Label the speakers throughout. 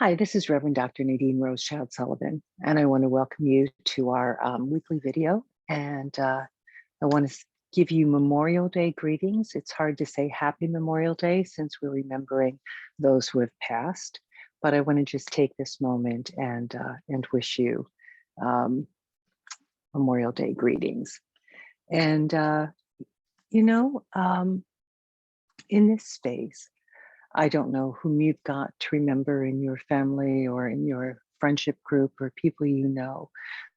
Speaker 1: Hi, this is Reverend Dr. Nadine Rosechild Sullivan, and I want to welcome you to our weekly video. And I want to give you Memorial Day greetings. It's hard to say Happy Memorial Day since we're remembering those who have passed, but I want to just take this moment and wish you um, Memorial Day greetings. And you know, in this space, I don't know whom you've got to remember in your family or in your friendship group or people you know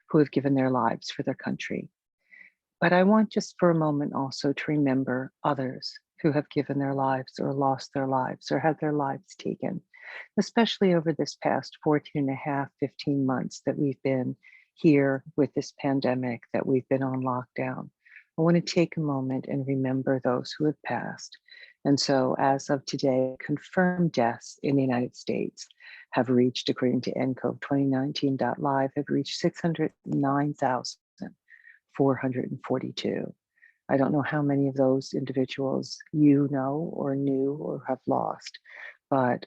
Speaker 1: who have given their lives for their country. But I want just for a moment also to remember others who have given their lives or lost their lives or had their lives taken, especially over this past 14 and a half, 15 months that we've been here with this pandemic, that we've been on lockdown. I want to take a moment and remember those who have passed. And so, as of today, confirmed deaths in the United States have reached, according to NCOV 2019.live, have reached 609,442. I don't know how many of those individuals you know or knew or have lost, but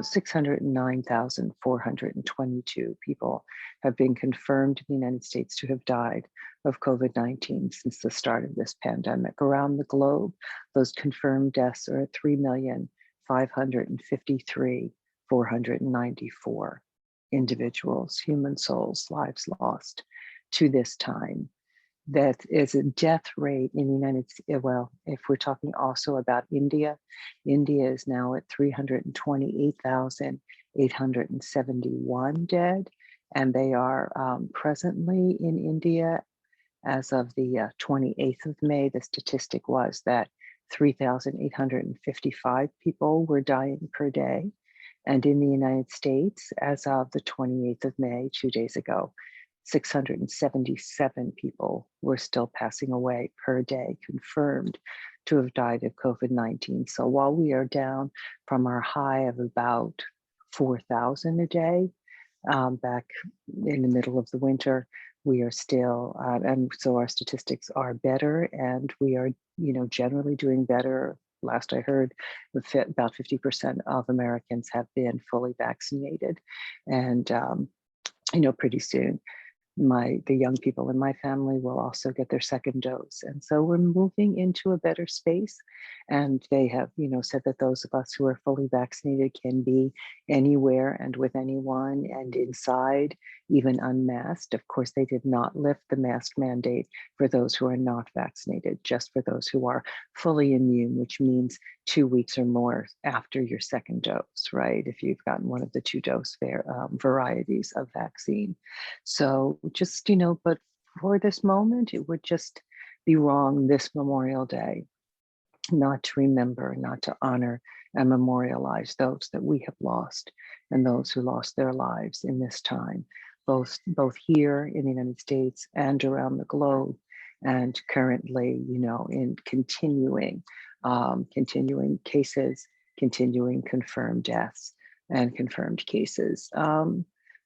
Speaker 1: 609,422 people have been confirmed in the United States to have died of COVID-19 since the start of this pandemic. Around the globe, those confirmed deaths are at 3,553,494 individuals, human souls, lives lost to this time. That is a death rate in the United States. Well, if we're talking also about India, India is now at 328,871 dead. And they are presently in India, as of the 28th of May, the statistic was that 3,855 people were dying per day. And in the United States, as of the 28th of May, 2 days ago, 677 people were still passing away per day, confirmed to have died of COVID-19. So while we are down from our high of about 4,000 a day back in the middle of the winter, we are still, and so our statistics are better, and we are, generally doing better. Last I heard, about 50% of Americans have been fully vaccinated, and pretty soon the young people in my family will also get their second dose. And so we're moving into a better space. And they have, said that those of us who are fully vaccinated can be anywhere and with anyone and inside, even unmasked. Of course, they did not lift the mask mandate for those who are not vaccinated, just for those who are fully immune, which means 2 weeks or more after your second dose, right? If you've gotten one of the two dose varieties of vaccine. So just, but for this moment, it would just be wrong this Memorial Day not to remember, not to honor and memorialize those that we have lost and those who lost their lives in this time, both here in the United States and around the globe, and currently, in continuing cases, continuing confirmed deaths and confirmed cases.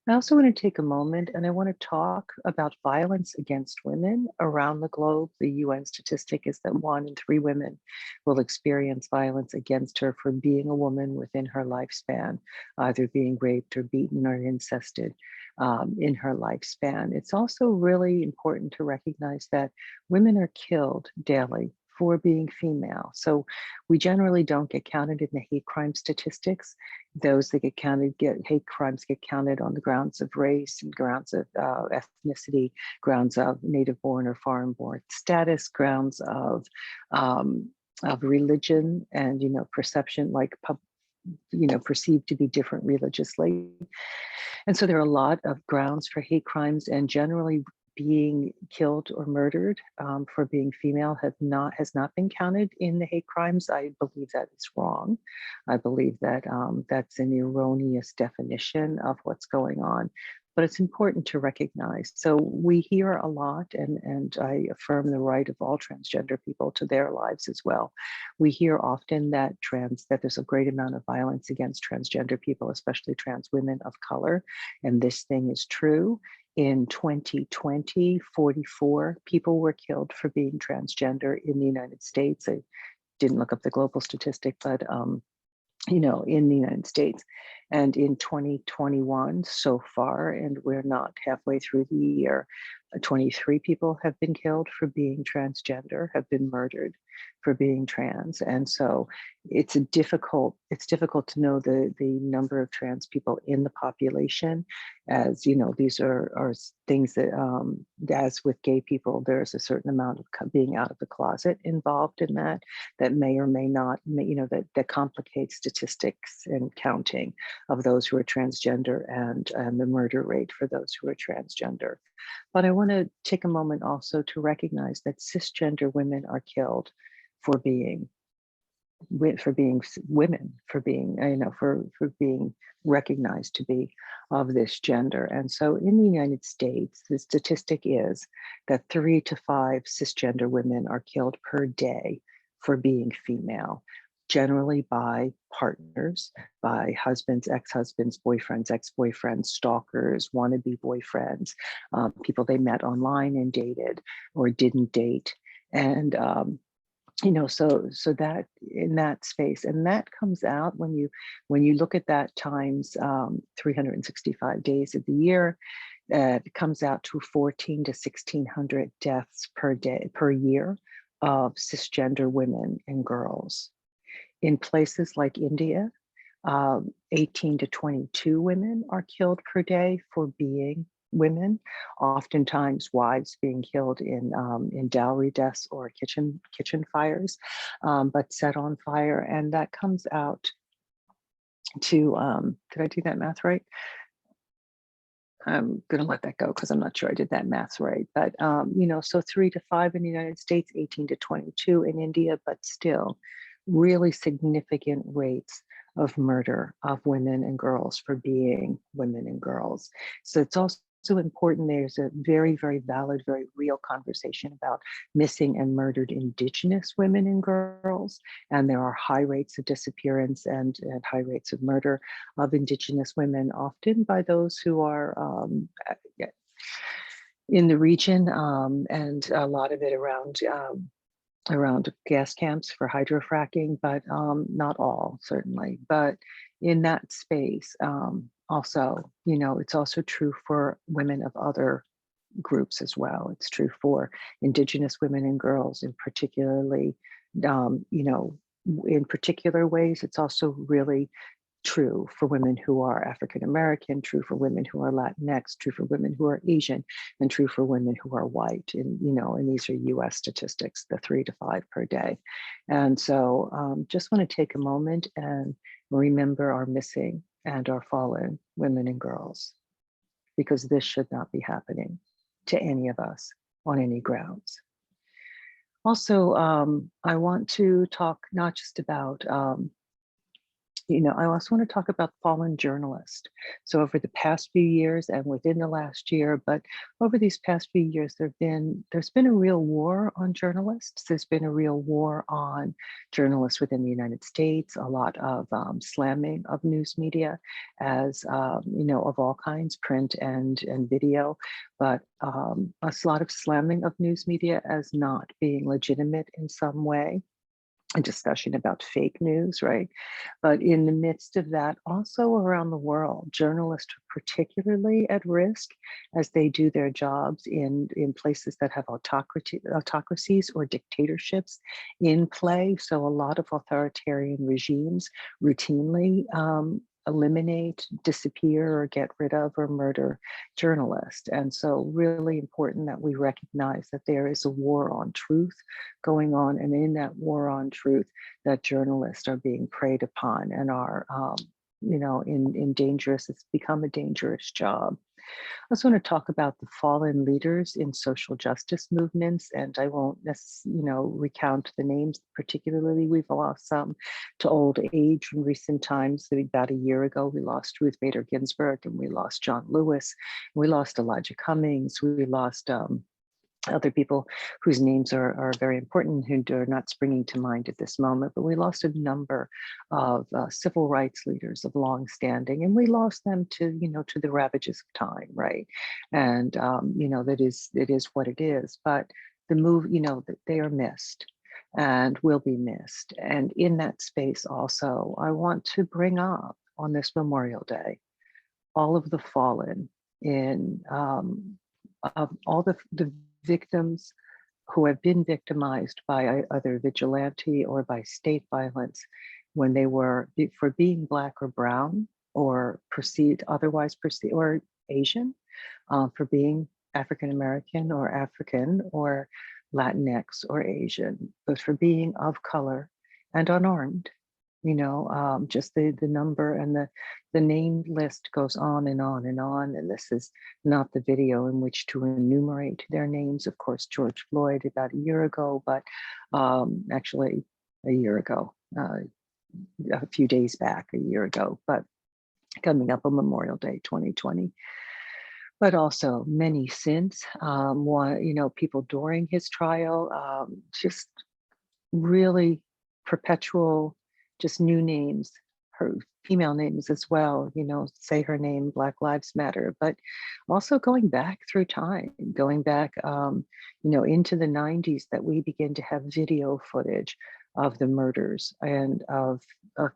Speaker 1: I also want to take a moment and I want to talk about violence against women around the globe. The UN statistic is that 1 in 3 women will experience violence against her for being a woman within her lifespan, either being raped or beaten or incested in her lifespan. It's also really important to recognize that women are killed daily for being female. So we generally don't get counted in the hate crime statistics. Those that get counted, hate crimes get counted on the grounds of race and grounds of ethnicity, grounds of native born or foreign born status, grounds of religion and, perception, like perceived to be different religiously. And so there are a lot of grounds for hate crimes, and generally being killed or murdered for being female has not been counted in the hate crimes. I believe that is wrong. I believe that that's an erroneous definition of what's going on. But it's important to recognize. So we hear a lot, and I affirm the right of all transgender people to their lives as well. We hear often that there's a great amount of violence against transgender people, especially trans women of color, and this thing is true. In 2020, 44 people were killed for being transgender in the United States. I didn't look up the global statistic, but in the United States. And in 2021 so far, and we're not halfway through the year, 23 people have been killed for being transgender, have been murdered for being trans. And so it's difficult to know the number of trans people in the population. As these are things that, as with gay people, there's a certain amount of being out of the closet involved in that may or may not, that complicates statistics and counting of those who are transgender and the murder rate for those who are transgender. But I want to take a moment also to recognize that cisgender women are killed for being women, for being for being recognized to be of this gender. And so in the United States, the statistic is that 3 to 5 cisgender women are killed per day for being female, generally by partners, by husbands, ex-husbands, boyfriends, ex-boyfriends, stalkers, wannabe boyfriends, people they met online and dated or didn't date. And so that in that space, and that comes out when you look at that times 365 days of the year, it comes out to 14 to 1600 deaths per year of cisgender women and girls. In places like India, 18 to 22 women are killed per day for being women, oftentimes wives being killed in dowry deaths or kitchen fires, but set on fire. And that comes out to, did I do that math right? I'm going to let that go because I'm not sure I did that math right. But, so 3 to 5 in the United States, 18 to 22 in India, but still really significant rates of murder of women and girls for being women and girls. So it's also important. There's a very, very valid, very real conversation about missing and murdered Indigenous women and girls. And there are high rates of disappearance and high rates of murder of Indigenous women, often by those who are in the region, and a lot of it around gas camps for hydrofracking, but not all, certainly. But in that space, also, it's also true for women of other groups as well. It's true for Indigenous women and girls, in particularly, in particular ways. It's also really true for women who are African American, true for women who are Latinx, true for women who are Asian, and true for women who are white. And these are US statistics, the 3 to 5 per day. And so just want to take a moment and remember our missing and our fallen women and girls, because this should not be happening to any of us on any grounds. Also, I want to talk not just about I also want to talk about fallen journalists. So over the past few years and within the last year, but over these past few years, there's been a real war on journalists. There's been a real war on journalists within the United States, a lot of slamming of news media as, of all kinds, print and video, but a lot of slamming of news media as not being legitimate in some way. A discussion about fake news, right? But in the midst of that, also around the world, journalists are particularly at risk as they do their jobs in places that have autocracies or dictatorships in play. So a lot of authoritarian regimes routinely eliminate, disappear, or get rid of or murder journalists. And so really important that we recognize that there is a war on truth going on. And in that war on truth, that journalists are being preyed upon and are, in dangerous, it's become a dangerous job. I also want to talk about the fallen leaders in social justice movements, and I won't recount the names. Particularly, we've lost some to old age in recent times. About a year ago, we lost Ruth Bader Ginsburg, and we lost John Lewis. We lost Elijah Cummings. We lost other people whose names are very important, who are not springing to mind at this moment, but we lost a number of civil rights leaders of long standing, and we lost them to the ravages of time, right? And it is what it is. But the move, they are missed. and will be missed. And in that space also, I want to bring up on this Memorial Day all of the fallen in of all the victims who have been victimized by either vigilante or by state violence when they were for being Black or brown or perceived otherwise perceived or Asian, for being African American or African or Latinx or Asian, but for being of color and unarmed. Just the number and the name list goes on and on and on. And this is not the video in which to enumerate their names. Of course, George Floyd about a year ago, but actually a year ago, a few days back, a year ago, but coming up on Memorial Day 2020. But also many since, people during his trial, just really perpetual, just new names, her female names as well, say her name, Black Lives Matter, but also going back through time, going back, into the 90s that we begin to have video footage of the murders and of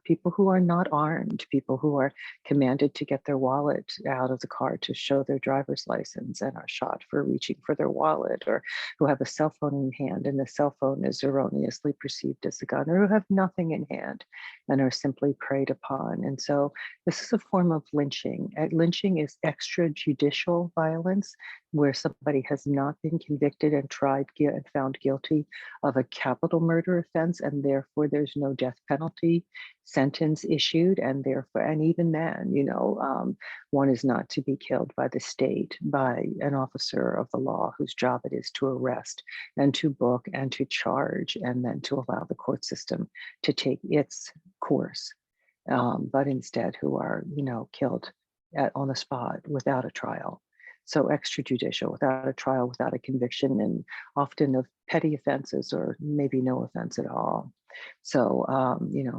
Speaker 1: people who are not armed, people who are commanded to get their wallet out of the car to show their driver's license and are shot for reaching for their wallet, or who have a cell phone in hand and the cell phone is erroneously perceived as a gun, or who have nothing in hand and are simply preyed upon. And so this is a form of lynching. Lynching is extrajudicial violence where somebody has not been convicted and tried and found guilty of a capital murder offense, and therefore there's no death penalty sentence issued, and therefore, and even then, one is not to be killed by the state, by an officer of the law whose job it is to arrest and to book and to charge, and then to allow the court system to take its course, but instead who are, killed on the spot without a trial. So extrajudicial, without a trial, without a conviction, and often of petty offenses or maybe no offense at all. So,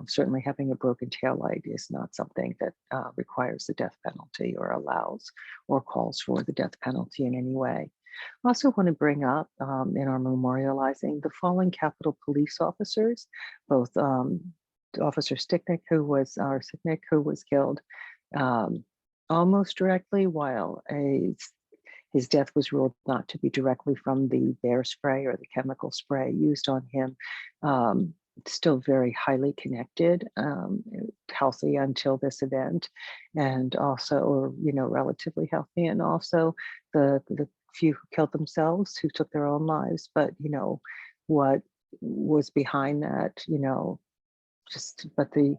Speaker 1: certainly having a broken taillight is not something that requires the death penalty or allows or calls for the death penalty in any way. I also want to bring up in our memorializing the fallen Capitol police officers, both Officer Sticknick, who was killed almost directly, while his death was ruled not to be directly from the bear spray or the chemical spray used on him. Still very highly connected, healthy until this event, and also, or relatively healthy, and also the few who killed themselves, who took their own lives. But what was behind that, but the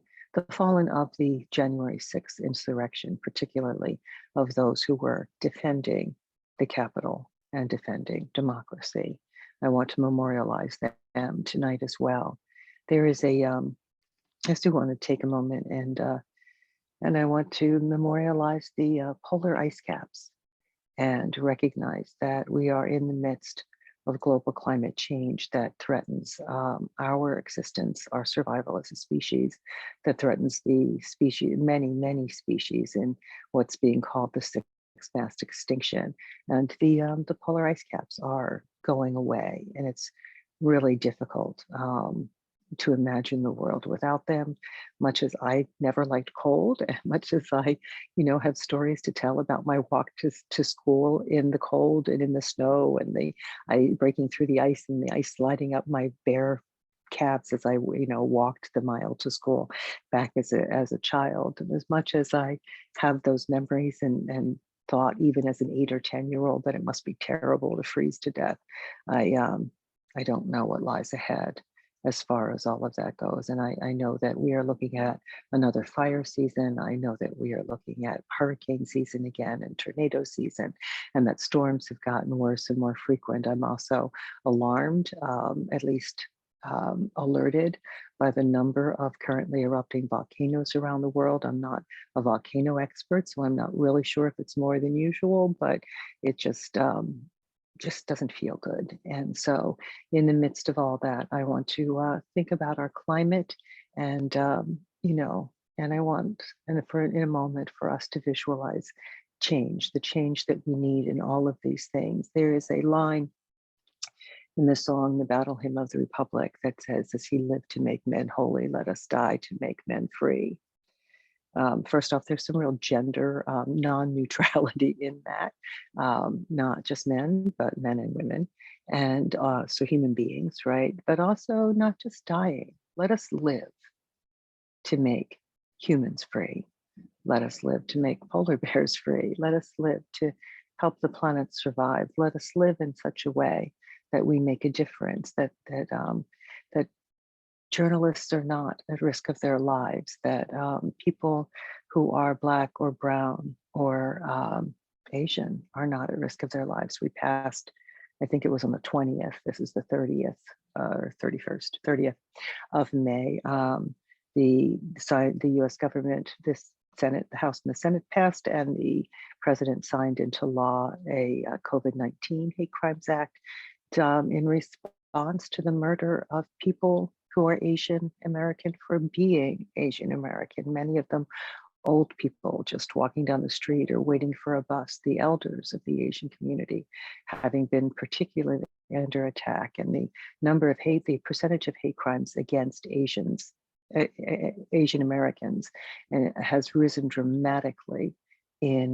Speaker 1: fallen of the January 6th insurrection, particularly of those who were defending the Capitol and defending democracy. I want to memorialize them tonight as well. There is I still want to take a moment and I want to memorialize the polar ice caps and recognize that we are in the midst of global climate change that threatens our existence, our survival as a species, that threatens the species, many species in what's being called the sixth mass extinction. And the polar ice caps are going away, and it's really difficult to imagine the world without them. Much as I never liked cold, and much as I, have stories to tell about my walk to school in the cold and in the snow, and I breaking through the ice and the ice sliding up my bare calves as I, walked the mile to school back as a child. And as much as I have those memories and thought, even as an 8 or 10-year-old, that it must be terrible to freeze to death, I don't know what lies ahead as far as all of that goes. And I know that we are looking at another fire season. I know that we are looking at hurricane season again and tornado season, and that storms have gotten worse and more frequent. I'm also alarmed, at least alerted by the number of currently erupting volcanoes around the world. I'm not a volcano expert, so I'm not really sure if it's more than usual, but it just doesn't feel good. And so in the midst of all that, I want to think about our climate and, and I want, and in a moment for us to visualize change, the change that we need in all of these things. There is a line in the song, the Battle Hymn of the Republic, that says, as he lived to make men holy, let us die to make men free. First off, there's some real gender non-neutrality in that, not just men, but men and women. And so human beings, right? But also not just dying. Let us live to make humans free. Let us live to make polar bears free. Let us live to help the planet survive. Let us live in such a way that we make a difference, that journalists are not at risk of their lives, that people who are Black or brown or Asian are not at risk of their lives. We passed, I think it was on the 20th, this is the 30th or 31st, 30th of May. The US government, this Senate, the House and the Senate passed, and the president signed into law a COVID-19 Hate Crimes Act in response to the murder of people who are Asian American for being Asian American, many of them old people just walking down the street or waiting for a bus, the elders of the Asian community having been particularly under attack, and the percentage of hate crimes against Asian Americans, and it has risen dramatically in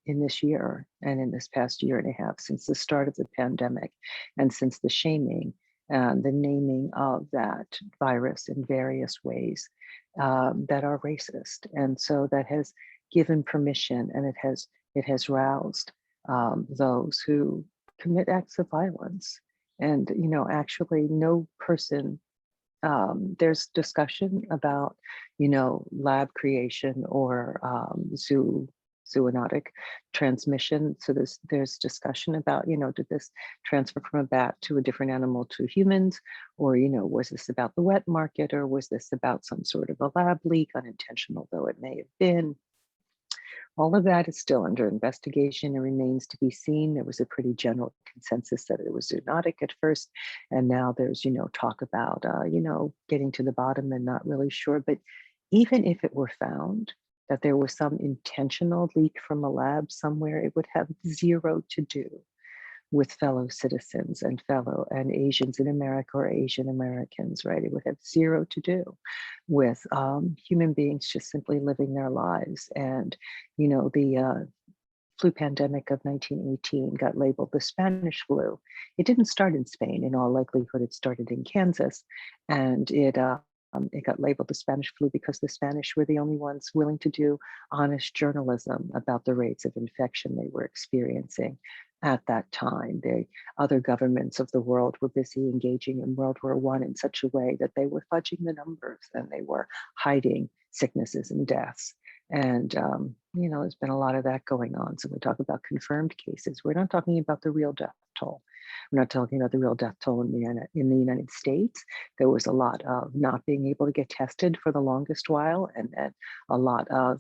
Speaker 1: this year and in this past year and a half, since the start of the pandemic, and since the shaming and the naming of that virus in various ways that are racist. And so that has given permission, and it has roused those who commit acts of violence. And actually no person, there's discussion about lab creation or zoonotic transmission. So there's discussion about, did this transfer from a bat to a different animal to humans? Or, was this about the wet market? Or was this about some sort of a lab leak, unintentional though it may have been? All of that is still under investigation and remains to be seen. There was a pretty general consensus that it was zoonotic at first, and now there's, talk about, getting to the bottom and not really sure. But even if it were found that there was some intentional leak from a lab somewhere, it would have zero to do with fellow citizens and Asians in America or Asian Americans, right? It would have zero to do with human beings just simply living their lives. And, the flu pandemic of 1918 got labeled the Spanish flu. It didn't start in Spain. In all likelihood, it started in Kansas, and it got labeled the Spanish flu because the Spanish were the only ones willing to do honest journalism about the rates of infection they were experiencing at that time. The other governments of the world were busy engaging in World War I in such a way that they were fudging the numbers and they were hiding sicknesses and deaths. And, there's been a lot of that going on. So we talk about confirmed cases. We're not talking about the real death toll. We're not talking about the real death toll in the United States. There was a lot of not being able to get tested for the longest while, and then a lot of,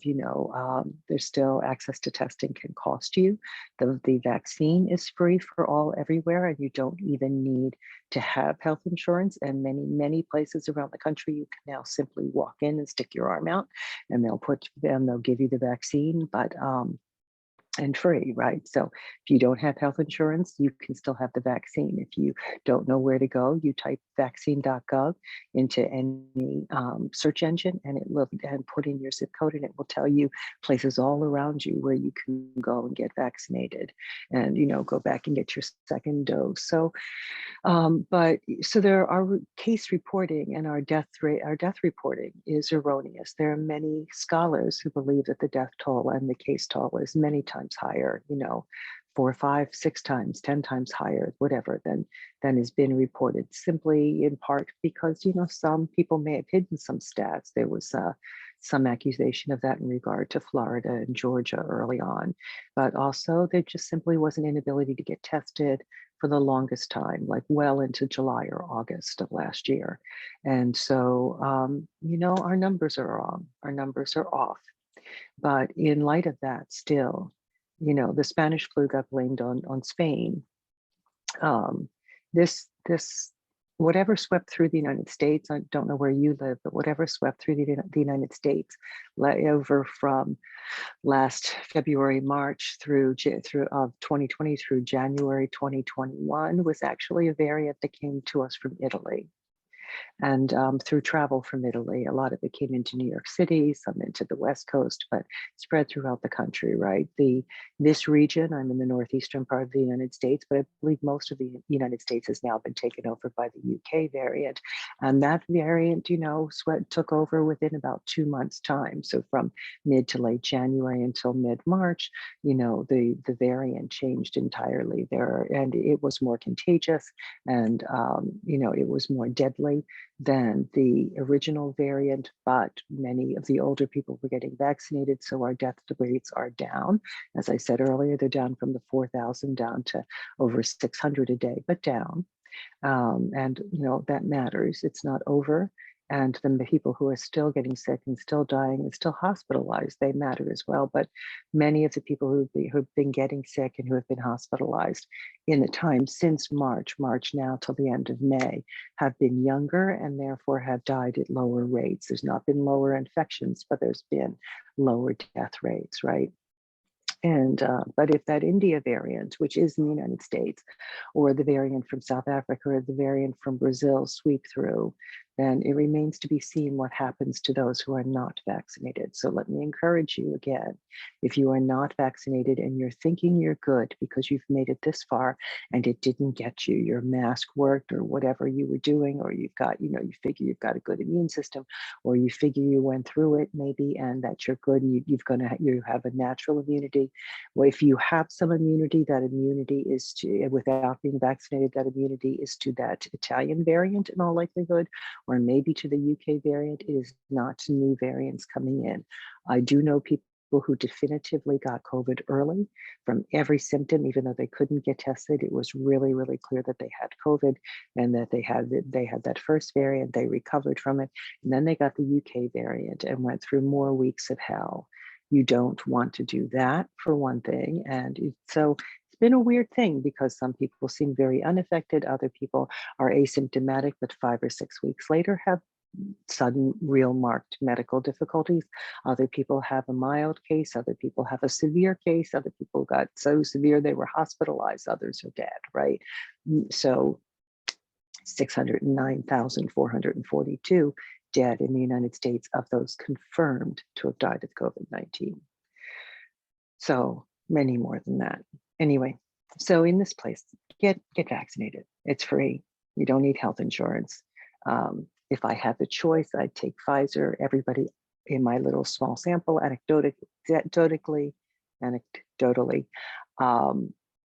Speaker 1: there's still access to testing can cost you. The vaccine is free for all everywhere, and you don't even need to have health insurance. And many places around the country, you can now simply walk in and stick your arm out, and they'll give you the vaccine, but and free, right? So if you don't have health insurance, you can still have the vaccine. If you don't know where to go, you type vaccine.gov into any search engine, and and put in your zip code, and it will tell you places all around you where you can go and get vaccinated, and go back and get your second dose. So so there are case reporting, and our death reporting is erroneous. There are many scholars who believe that the death toll and the case toll is many times higher, 4, 5, 6 times, 10 times higher, whatever, than has been reported, simply in part because, some people may have hidden some stats. There was some accusation of that in regard to Florida and Georgia early on, but also there just simply was an inability to get tested for the longest time, like well into July or August of last year. And so, our numbers are wrong, our numbers are off. But in light of that, still, the Spanish flu got blamed on Spain. This whatever swept through the United States, I don't know where you live, but whatever swept through the United States, over from last February, March through of 2020 through January 2021 was actually a variant that came to us from Italy. And through travel from Italy, a lot of it came into New York City, some into the West Coast, but spread throughout the country, right? This region, I'm in the northeastern part of the United States, but I believe most of the United States has now been taken over by the UK variant. And that variant, took over within about 2 months' time. So from mid to late January until mid-March, the variant changed entirely there, and it was more contagious, and it was more deadly than the original variant, but many of the older people were getting vaccinated, so our death rates are down. As I said earlier, they're down from the 4,000 down to over 600 a day, but down. And that matters. It's not over. And then the people who are still getting sick and still dying and still hospitalized, they matter as well. But many of the people who've been getting sick and who have been hospitalized in the time since March now till the end of May, have been younger and therefore have died at lower rates. There's not been lower infections, but there's been lower death rates, right? And but if that India variant, which is in the United States, or the variant from South Africa, or the variant from Brazil sweep through, then it remains to be seen what happens to those who are not vaccinated. So let me encourage you again, if you are not vaccinated and you're thinking you're good because you've made it this far and it didn't get you, your mask worked or whatever you were doing, or you've got, you figure you've got a good immune system, or you figure you went through it maybe and that you're good and you have a natural immunity. Well, if you have some immunity, that immunity is to, without being vaccinated, that immunity is to that Italian variant in all likelihood, or maybe to the UK variant. It is not to new variants coming in. I do know people who definitively got COVID early from every symptom, even though they couldn't get tested. It was really, really clear that they had COVID and that they had that first variant. They recovered from it, and then they got the UK variant and went through more weeks of hell. You don't want to do that, for one thing. And so it's been a weird thing because some people seem very unaffected. Other people are asymptomatic, but 5 or 6 weeks later have sudden, real marked medical difficulties. Other people have a mild case. Other people have a severe case. Other people got so severe they were hospitalized. Others are dead, right? So 609,442 dead in the United States of those confirmed to have died of COVID-19. So many more than that. Anyway, so in this place, get vaccinated. It's free. You don't need health insurance. If I had the choice, I'd take Pfizer. Everybody in my little small sample, anecdotally,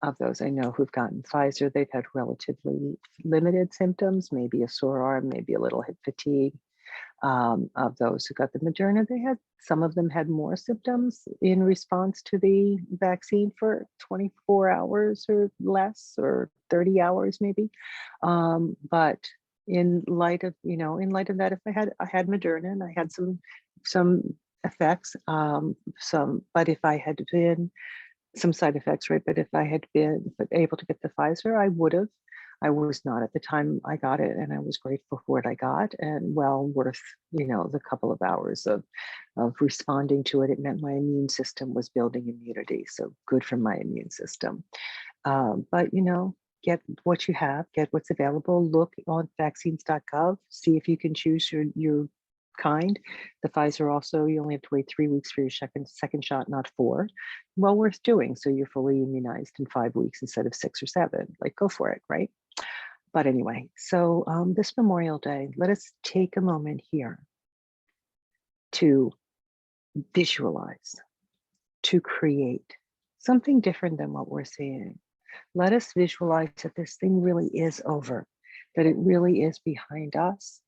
Speaker 1: of those I know who've gotten Pfizer, they've had relatively limited symptoms, maybe a sore arm, maybe a little hip fatigue. Of those who got the Moderna, some of them had more symptoms in response to the vaccine for 24 hours or less, or 30 hours maybe. But in light of that, if I had Moderna and I had some effects, but if I had been some side effects, right? But if I had been able to get the Pfizer, I would have. I was not at the time I got it, and I was grateful for what I got, and well worth, the couple of hours of responding to it. It meant my immune system was building immunity, so good for my immune system. But get what you have, get what's available. Look on vaccines.gov, see if you can choose your kind. The Pfizer also, you only have to wait 3 weeks for your second shot, not 4. Well worth doing, so you're fully immunized in 5 weeks instead of 6 or 7. Like, go for it, right? But anyway, so this Memorial Day, let us take a moment here to visualize, to create something different than what we're seeing. Let us visualize that this thing really is over, that it really is behind us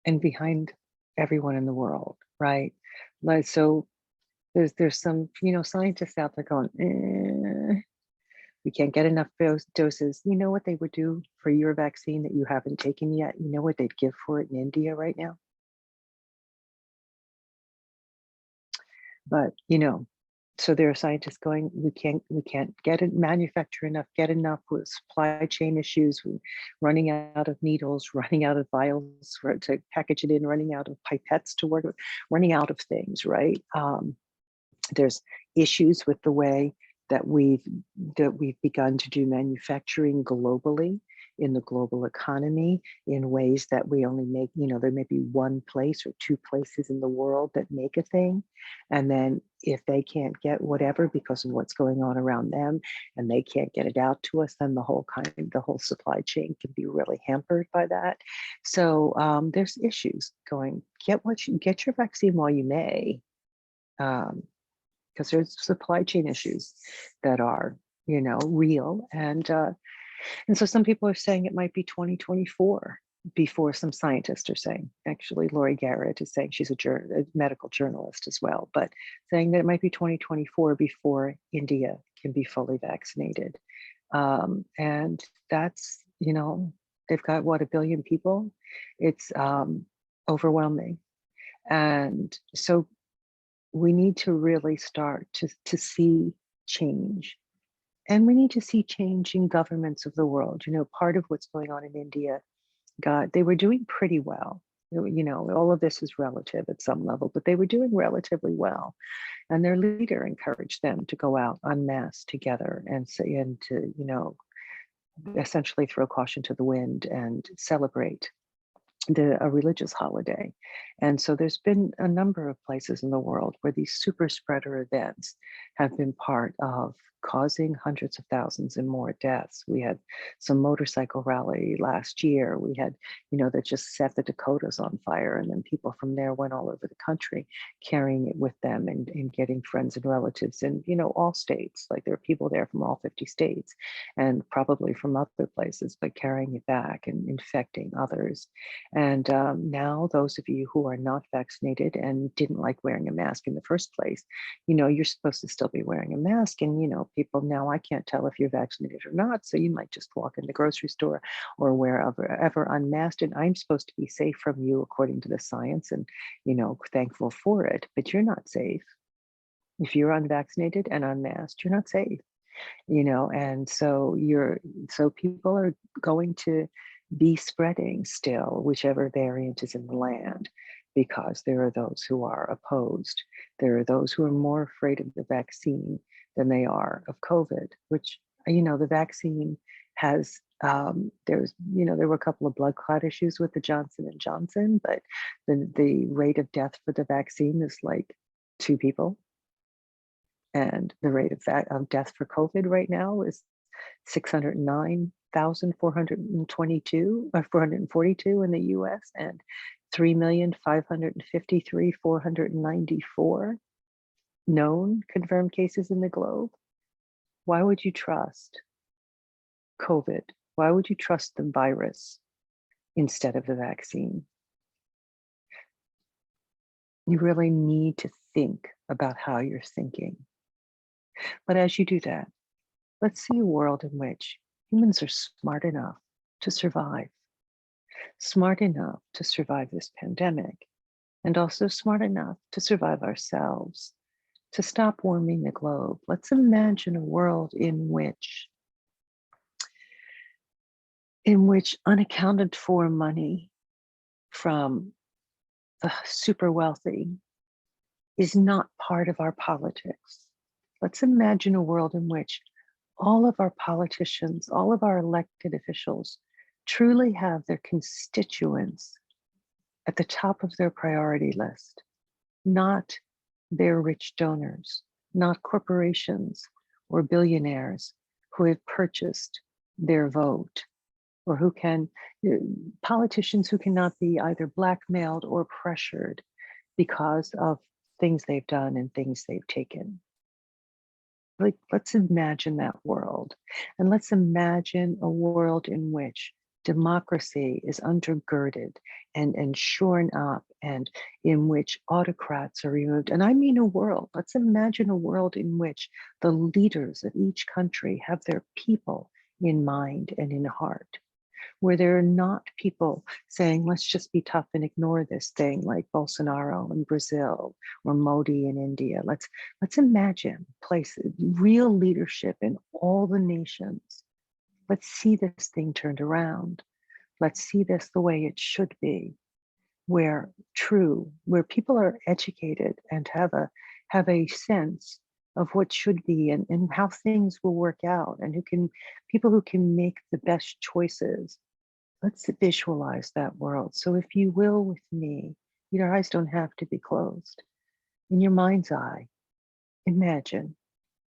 Speaker 1: and behind everyone in the world, right? So there's some, scientists out there going, we can't get enough doses. You know what they would do for your vaccine that you haven't taken yet? You know what they'd give for it in India right now? But, So there are scientists going, we can't get it, manufacture enough, get enough with supply chain issues, running out of needles, running out of vials to package it in, running out of pipettes to work with, running out of things, right? There's issues with the way that we've begun to do manufacturing globally in the global economy in ways that we only make, there may be one place or two places in the world that make a thing. And then if they can't get whatever because of what's going on around them and they can't get it out to us, then the whole supply chain can be really hampered by that. So there's issues going, get your vaccine while you may. Because there's supply chain issues that are, real. And so some people are saying it might be 2024 before some scientists are saying, actually, Lori Garrett is saying, she's a medical journalist as well, but saying that it might be 2024 before India can be fully vaccinated. And that's, they've got what, 1 billion people? It's overwhelming. And so we need to really start to see change. And we need to see change in governments of the world. Part of what's going on in India, they were doing pretty well. All of this is relative at some level, but they were doing relatively well. And their leader encouraged them to go out en masse together and to, essentially throw caution to the wind and celebrate a religious holiday. And so there's been a number of places in the world where these super spreader events have been part of causing hundreds of thousands and more deaths. We had some motorcycle rally last year. We had, that just set the Dakotas on fire. And then people from there went all over the country carrying it with them and getting friends and relatives in, all states. Like there are people there from all 50 states and probably from other places, but carrying it back and infecting others. And now those of you who are not vaccinated and didn't like wearing a mask in the first place, you're supposed to still be wearing a mask. And, people now, I can't tell if you're vaccinated or not. So you might just walk in the grocery store or wherever unmasked. And I'm supposed to be safe from you according to the science and, thankful for it. But you're not safe. If you're unvaccinated and unmasked, you're not safe. And so people are going to be spreading still, whichever variant is in the land, because there are those who are opposed. There are those who are more afraid of the vaccine than they are of COVID, which, the vaccine has, there were a couple of blood clot issues with the Johnson & Johnson, but the rate of death for the vaccine is like 2 people. And the rate of death for COVID right now is 442 in the US and 3,553,494 known confirmed cases in the globe. Why would you trust COVID? Why would you trust the virus instead of the vaccine? You really need to think about how you're thinking. But as you do that, let's see a world in which humans are smart enough to survive this pandemic, and also smart enough to survive ourselves, to stop warming the globe. Let's imagine a world in which unaccounted for money from the super wealthy is not part of our politics. Let's imagine a world in which all of our politicians, all of our elected officials truly have their constituents at the top of their priority list, not their rich donors, not corporations or billionaires who have purchased their vote, or politicians who cannot be either blackmailed or pressured because of things they've done and things they've taken. Like, let's imagine that world. And let's imagine a world in which democracy is undergirded and shorn up, and in which autocrats are removed. And I mean let's imagine a world in which the leaders of each country have their people in mind and in heart. where there are not people saying, let's just be tough and ignore this thing like Bolsonaro in Brazil or Modi in India. Let's imagine places, real leadership in all the nations. Let's see this thing turned around. Let's see this the way it should be, where people are educated and have a sense of what should be and how things will work out, and people who can make the best choices. Let's visualize that world. So if you will with me, your eyes don't have to be closed. In your mind's eye, imagine,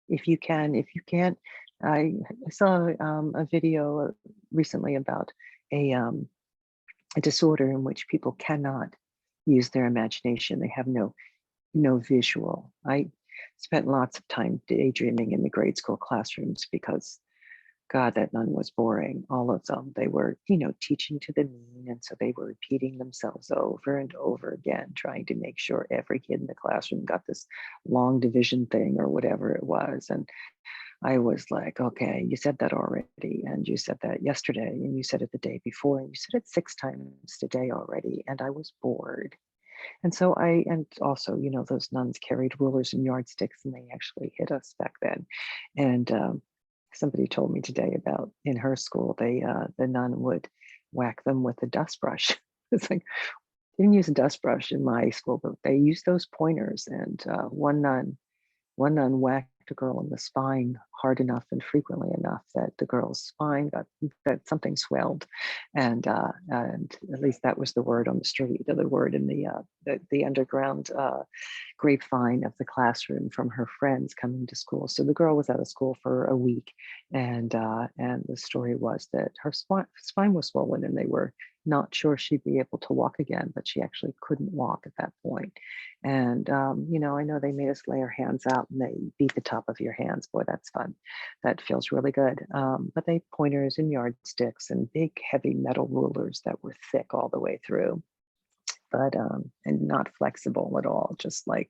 Speaker 1: if you can. If you can't, I saw a video recently about a disorder in which people cannot use their imagination. They have no visual. I spent lots of time daydreaming in the grade school classrooms because, God, that none was boring. All of them, they were, teaching to the mean. And so they were repeating themselves over and over again, trying to make sure every kid in the classroom got this long division thing or whatever it was. And I was like, okay, you said that already. And you said that yesterday. And you said it the day before. And you said it 6 times today already. And I was bored. And so and also, those nuns carried rulers and yardsticks, and they actually hit us back then. And somebody told me today about in her school, the nun would whack them with a dust brush. It's like, they didn't use a dust brush in my school, but they used those pointers. And one nun whacked a girl in the spine hard enough and frequently enough that the girl's spine that something swelled, and at least that was the word on the street, or the word in the underground grapevine of the classroom from her friends coming to school. So the girl was out of school for a week, and the story was that her spine was swollen, and they were not sure she'd be able to walk again, but she actually couldn't walk at that point. And I know they made us lay our hands out, and they beat the top of your hands. Boy, that's fun. That feels really good. But they pointers and yardsticks and big, heavy metal rulers that were thick all the way through, but and not flexible at all, just like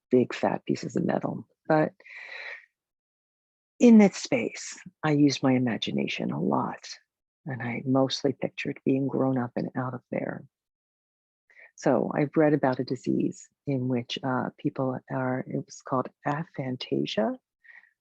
Speaker 1: big fat pieces of metal. But in that space, I used my imagination a lot, and I mostly pictured being grown up and out of there. So I've read about a disease in which people it was called aphantasia.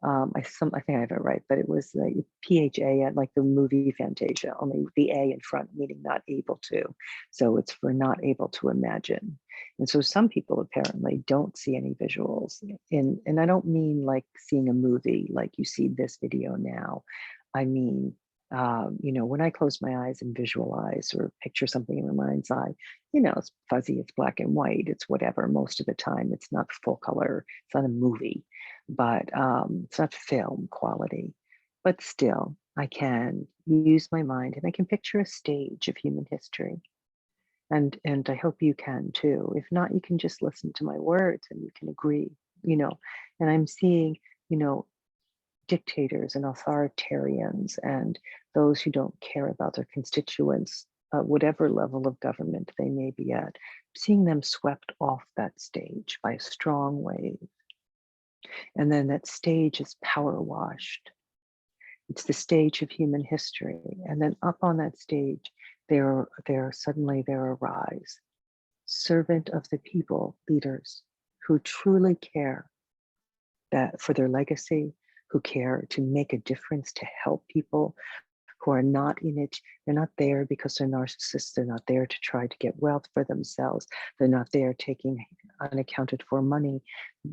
Speaker 1: I think I have it right, but it was the PHA, like the movie Fantasia, only the A in front, meaning not able to. So it's for not able to imagine. And so some people apparently don't see any visuals. And I don't mean like seeing a movie like you see this video now. I mean, when I close my eyes and visualize or picture something in my mind's eye, it's fuzzy, it's black and white, it's whatever. Most of the time, it's not full color, it's not a movie, but it's not film quality. But still, I can use my mind and I can picture a stage of human history. And I hope you can too. If not, you can just listen to my words and you can agree, and I'm seeing, dictators and authoritarians and those who don't care about their constituents, whatever level of government they may be at, seeing them swept off that stage by a strong wave. And then that stage is power washed. It's the stage of human history. And then up on that stage, there arise servant of the people leaders who truly care that for their legacy, who care to make a difference, to help people, who are not in it. They're not there because they're narcissists. They're not there to try to get wealth for themselves. They're not there taking unaccounted for money,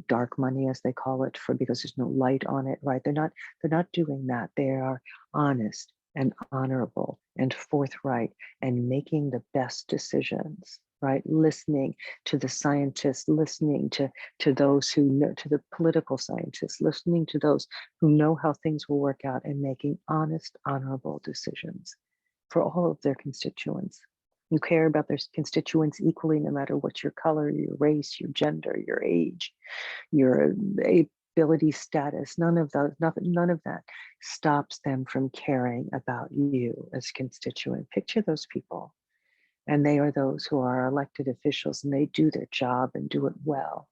Speaker 1: dark money as they call it, because there's no light on it, right? They're not doing that. They are honest and honorable and forthright and making the best decisions, right? Listening to the scientists, listening to those who know, to the political scientists, listening to those who know how things will work out, and making honest, honorable decisions for all of their constituents. You care about their constituents equally, no matter what your color, your race, your gender, your age, your ability status. None of that stops them from caring about you as a constituent. Picture those people. And they are those who are elected officials, and they do their job and do it well.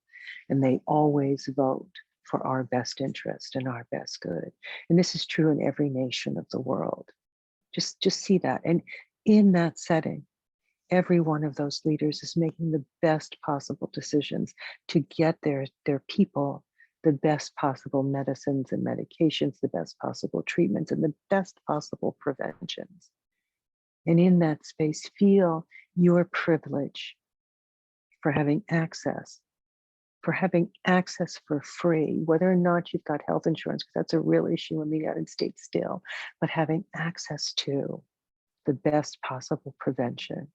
Speaker 1: And they always vote for our best interest and our best good. And this is true in every nation of the world. Just see that. And in that setting, every one of those leaders is making the best possible decisions to get their people the best possible medicines and medications, the best possible treatments, and the best possible preventions. And in that space, feel your privilege for having access for free, whether or not you've got health insurance, because that's a real issue in the United States still, but having access to the best possible prevention.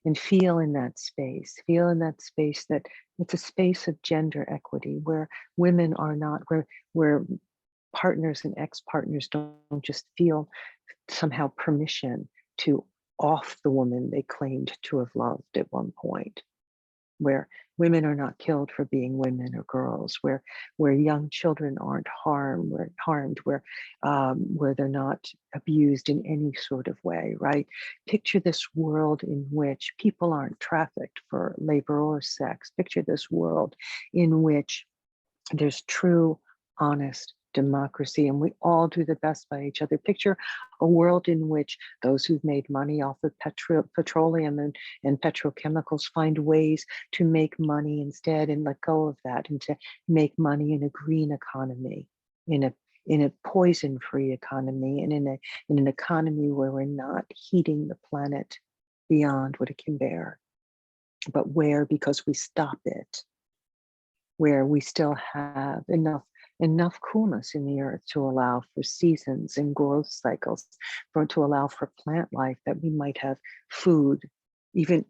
Speaker 1: And feel in that space that it's a space of gender equity where women are not, where partners and ex-partners don't just feel somehow permission to off the woman they claimed to have loved at one point, where women are not killed for being women or girls, where young children aren't harmed, where they're not abused in any sort of way, right? Picture this world in which people aren't trafficked for labor or sex. Picture this world in which there's true, honest democracy, and we all do the best by each other. Picture a world in which those who've made money off of petroleum and petrochemicals find ways to make money instead and let go of that, and to make money in a green economy, in a poison-free economy, and in an economy where we're not heating the planet beyond what it can bear, but where, because we stop it, where we still have enough coolness in the earth to allow for seasons and growth cycles, to allow for plant life, that we might have food, even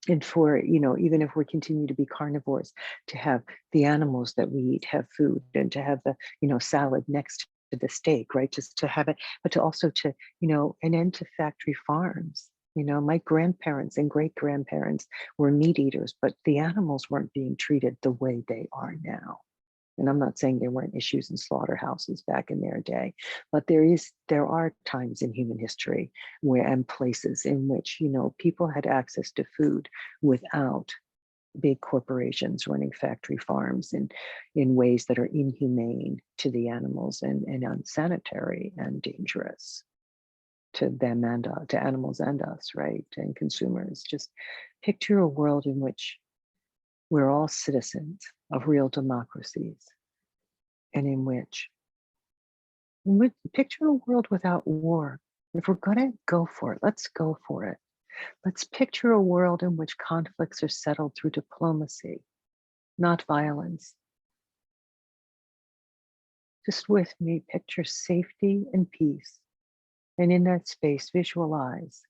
Speaker 1: even if we continue to be carnivores, to have the animals that we eat have food, and to have the salad next to the steak, right? Just to have it, but to also to an end to factory farms. My grandparents and great grandparents were meat eaters, but the animals weren't being treated the way they are now. And I'm not saying there weren't issues in slaughterhouses back in their day, but there are times in human history and places in which people had access to food without big corporations running factory farms in ways that are inhumane to the animals and unsanitary and dangerous to them and to animals and us, right? And consumers. Just picture a world in which we're all citizens of real democracies, and in which picture a world without war. If we're going to go for it, let's go for it. Let's picture a world in which conflicts are settled through diplomacy, not violence. Just with me, picture safety and peace. And in that space, visualize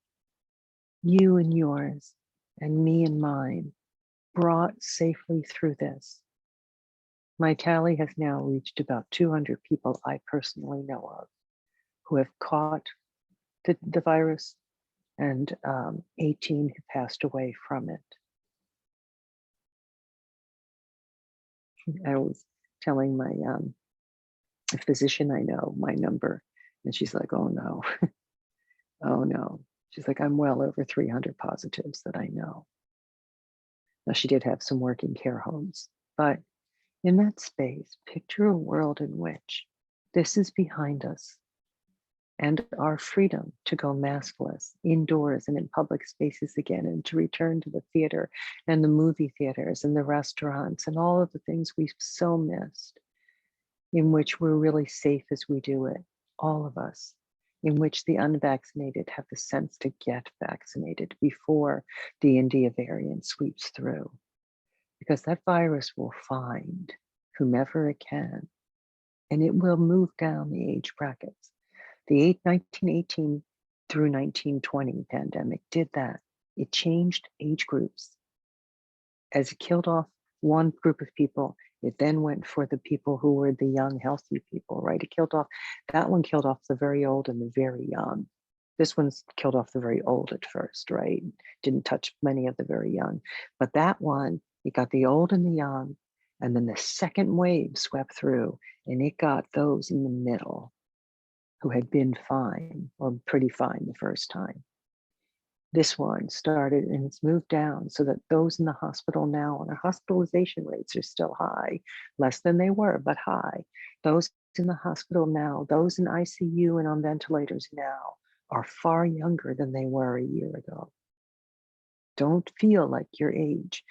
Speaker 1: you and yours and me and mine brought safely through this. My tally has now reached about 200 people I personally know of who have caught the virus, and 18 who passed away from it. I was telling my physician I know my number, and she's like, oh no, oh no. She's like, I'm well over 300 positives that I know. Now, she did have some working care homes, but in that space, picture a world in which this is behind us, and our freedom to go maskless indoors and in public spaces again, and to return to the theater and the movie theaters and the restaurants and all of the things we've so missed, in which we're really safe as we do it, all of us, in which the unvaccinated have the sense to get vaccinated before the India variant sweeps through, because that virus will find whomever it can, and it will move down the age brackets. The 1918 through 1920 pandemic did that. It changed age groups. As it killed off one group of people, it then went for the people who were the young, healthy people, right? That one killed off the very old and the very young. This one's killed off the very old at first, right? Didn't touch many of the very young. But that one, it got the old and the young, and then the second wave swept through, and it got those in the middle who had been fine or pretty fine the first time. This one started and it's moved down so that those in the hospital now, and our hospitalization rates are still high, less than they were, but high. Those in the hospital now, those in ICU and on ventilators now are far younger than they were a year ago. Don't feel like your age.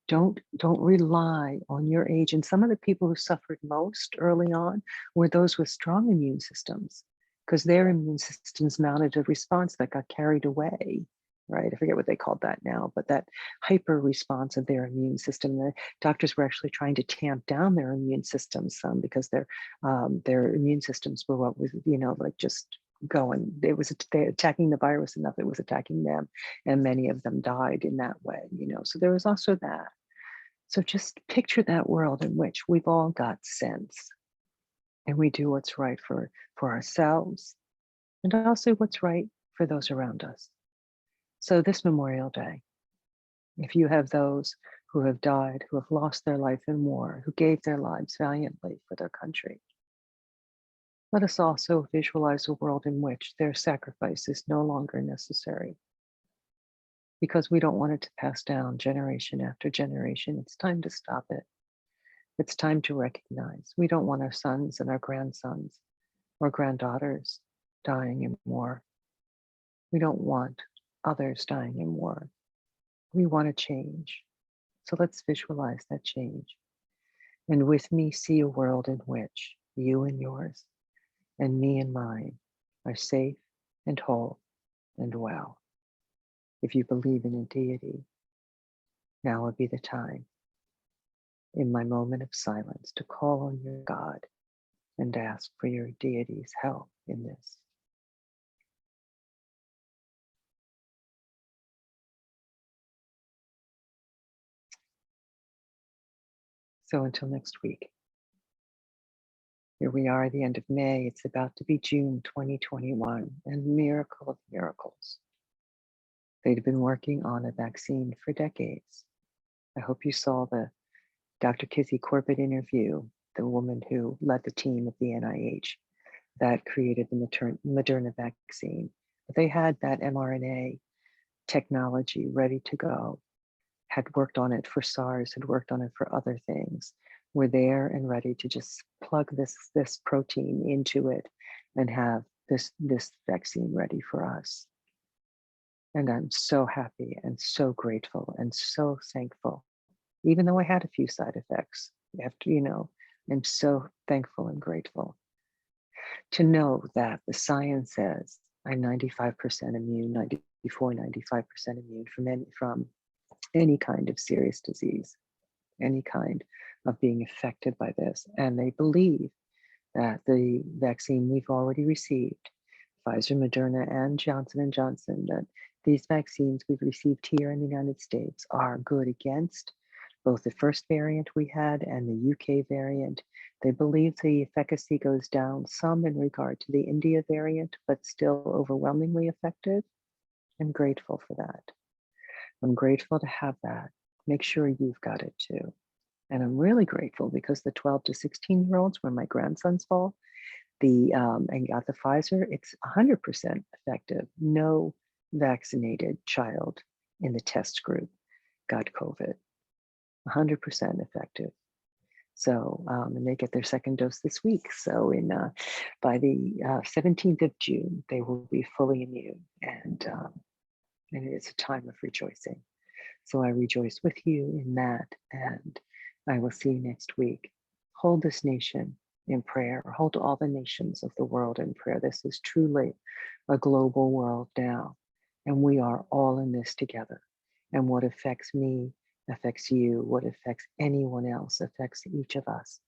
Speaker 1: Don't rely on your age. And some of the people who suffered most early on were those with strong immune systems, because their immune systems mounted a response that got carried away, right? I forget what they called that now, but that hyper response of their immune system. The doctors were actually trying to tamp down their immune systems some because their immune systems were what was, like just going. They attacking the virus enough, it was attacking them, and many of them died in that way. So there was also that. So just picture that world in which we've all got sense, and we do what's right for ourselves, and also what's right for those around us. So this Memorial Day, if you have those who have died, who have lost their life in war, who gave their lives valiantly for their country, let us also visualize a world in which their sacrifice is no longer necessary, because we don't want it to pass down generation after generation. It's time to stop it. It's time to recognize we don't want our sons and our grandsons or granddaughters dying in war. We don't want others dying in war. We want to change. So let's visualize that change. And with me, see a world in which you and yours and me and mine are safe and whole and well. If you believe in a deity, now would be the time, in my moment of silence, to call on your God and ask for your deity's help in this. So until next week, here we are at the end of May. It's about to be June 2021, and miracle of miracles. They'd been working on a vaccine for decades. I hope you saw the Dr. Kizzy Corbett interview, the woman who led the team at the NIH that created the Moderna vaccine. But they had that mRNA technology ready to go, had worked on it for SARS, had worked on it for other things, were there and ready to just plug this protein into it and have this vaccine ready for us. And I'm so happy and so grateful and so thankful, even though I had a few side effects. I'm so thankful and grateful to know that the science says I'm 95% immune, 94, 95% immune from any kind of serious disease, any kind of being affected by this. And they believe that the vaccine we've already received, Pfizer, Moderna, and Johnson & Johnson, that these vaccines we've received here in the United States are good against both the first variant we had and the UK variant. They believe the efficacy goes down some in regard to the India variant, but still overwhelmingly effective. I'm grateful for that. I'm grateful to have that. Make sure you've got it too. And I'm really grateful because the 12 to 16-year-olds, where my grandsons fall, and got the Pfizer, it's 100% effective. No vaccinated child in the test group got COVID. 100% effective. So, and they get their second dose this week. So by the 17th of June, they will be fully immune. And it is a time of rejoicing. So I rejoice with you in that. And I will see you next week. Hold this nation in prayer. Hold all the nations of the world in prayer. This is truly a global world now. And we are all in this together. And what affects me affects you. What affects anyone else affects each of us,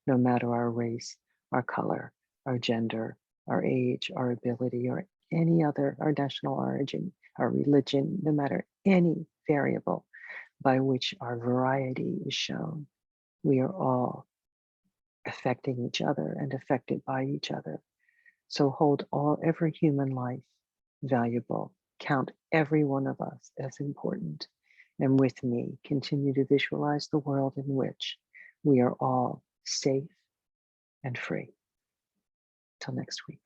Speaker 1: no matter our race, our color, our gender, our age, our ability, or any other, our national origin, our religion, no matter any variable by which our variety is shown. We are all affecting each other and affected by each other. So hold every human life valuable. Count every one of us as important. And with me, continue to visualize the world in which we are all safe and free. Till next week.